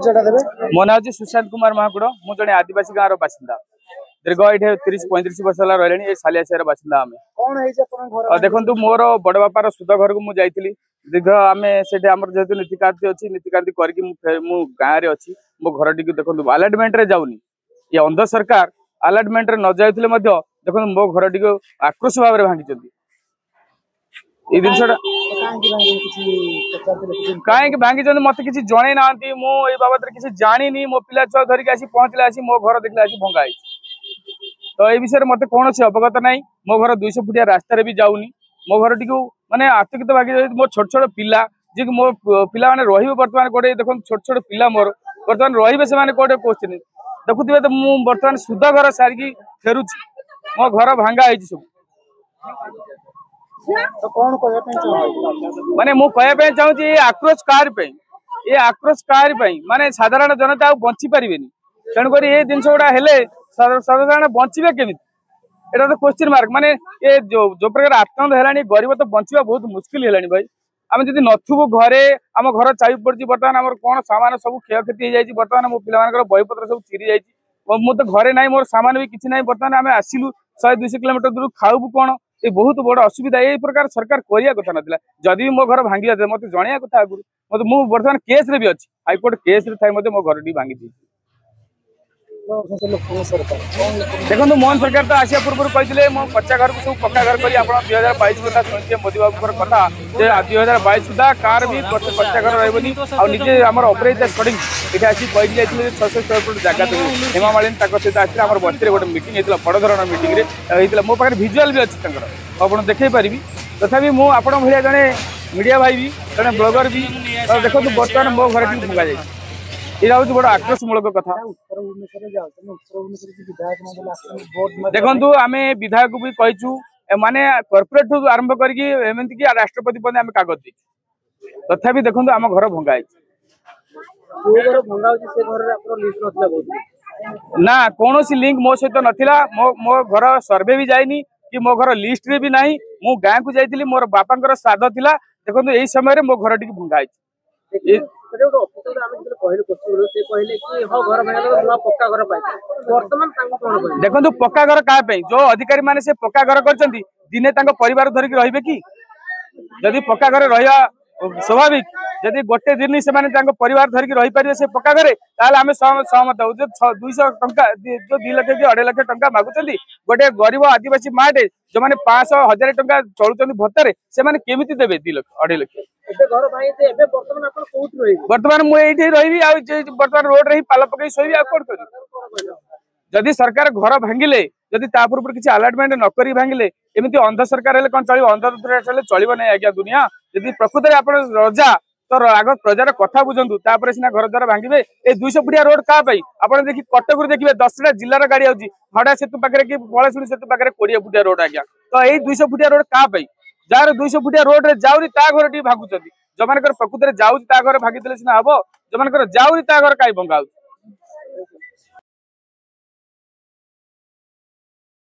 मो ना हूँ सुशांत कुमार महाकुड़ मु जड़े आदिवासी गाँव बासिंदा दीर्घ ये 30-35 वर्ष रही सालियासियार बासिंदा आम देखो मोर बड़ बापार सुध घर को मुझे दीर्घ आम से जेहतु नीतिकांति अच्छी नीतिकांति करके गाँव में अच्छी मो घर टी देखो आलाटमेंट रे जाऊनी ये अंध सरकार आलाटमेंट रे न जाते देखो मो घर टी आक्रोश भाव में भांगी ये जिनसा कहीं भांगी मत किसी जन ना मुझे बाबद किसी जानी मो पिला छुआ धरिक आसी पहुंचले आसी मो घर देखले आसी भंगा तो ये विषय मत कौन अवगत ना मो घर 200 फुटिया रास्तार भी जाऊनी मो घर टी मानने आतंकित भागी मो छोट छोट पिला जी मो पिला माने रही बर्तमान गोटे देख छोट छोट पिला मोर बर्तमान रे से कौटे क्वेश्चन देखुए तो मुझे बर्तमान सुध घर सारिकी फेरुची मो घर भांगा सब तो कौन माने मु कहया चाहूँ आक्रोश कार ये आक्रोश कार माने साधारण जनता बंची पारे तेणुक ये जिन गुड़ा हेले साधारण बचे केमी एटा तो क्वेश्चन मार्क माने ये जो प्रकार आतंक है गरीब तो बंचा बहुत मुस्किल है भाई आम जब नथुबू घरे आम घर चाबी पड़ी बर्तमान आम कौन सामान सब क्षयक्षति हो बर्तमान मो पिला बहीपत्र सब चिरी जाइए मुझे घरे ना मोर सामान भी किसी ना बर्तमान आम आसिलु 100-200 किलोमीटर दूर खाऊ कौन ये बहुत बड़ असुविधा ये प्रकार सरकार करिया कथा नथिला जदि मो घर भांगी जाते मत जणिया कथा आगु मत मु वर्तमान केस रे भी अछि हाईकोर्ट केस रे थाई मते मो घर डी भांगी दी देखो मोहन सरकार तो आसिया पूर्व कहते मो कच्चा घर को सब पक्का घर करी आपण 2022 कथा सुनिए मोदी बाबू कथा जे 2022 सुधा कार भी कच्चा घर रहबनी आ निजे हमर ऑपरेटर स्टडिंग एटा आसी कहि जाइथिले 600 स्क्वायर फुट जगह तो हेमा मालिन ताको सहित आसी हमर बस्ती रे गोटे मीटिंग हेतला बड़ धरण मीटिंग रे हेतला मो पाखे विजुअल भी अछि तंकर आपण देखै परिबी तथापि मु आपण भलिया जने मीडिया भाई भी जने ब्लॉगर भी देखो तो बर्तमान मो घर टी भंगा जाय ये हूँ बड़ा आक्रोशमूलक कथा देखु आम विधायक भी कहीचु माने कॉर्पोरेट आरंभ करमती राष्ट्रपति पद आम कागज दे तथापि देखो आम घर भंगा ना कौन लिंक मो सहित नाला मो घर सर्वे भी जाइनी कि मो घर लिस्ट रे भी नहीं मु गाँ को जाइली मोर बापा श्राद्ध थिला देखो यही समय मो घर टी भंगा देखो पक्का घर क्या जो अधिकारी माने से पक्का घर कर दिने परिवार धरिक रही कि जदि पक्का घर रहा स्वाभाविक जदि गोटे दिन से परिवार धरिक रही पारे से पक्का घरे आम सहमत हो 200 टंका जो 2 लाख कि 2.5 लाख टंका मागुंट गोटे गरीब आदिवासी माटे जो मैंने 500-1000 टंका चलुच्च भत्तारे से केमी देवे 2 लाख 2.5 लाख बर्तमान मुझे रही बर्तमान रोड रे पाल पकई शोबी आ कौन कर जदि सरकार घर भांगिले जदि पूर्व किसी आलाटमेंट न करी भांगिले एमती अंध सरकार हेले कौन चलो अंध चलो ना आज्ञा दुनिया जदि प्रकृत में आप रजा तो आग प्रजार कथा बुझंतु सीना घर द्वारा भांगे ये 200 फुटिया रोड क्या आप देखिए कटक देखिए 10टा जिलार गाड़ी आउची हड़ा सेतु पाखे कि पलाशुणी सेतु पाखे 20 फुटिया रोड आज्ञा तो यही 200 फुटिया रोड क्या जार 200 फुटिया रोड रे जाऊनी ता घर टी भागुचंदी जो मान प्रकृत में जाऊँ घर भागी सीना हम जो मान जाऊनी ता घर कहीं भंगा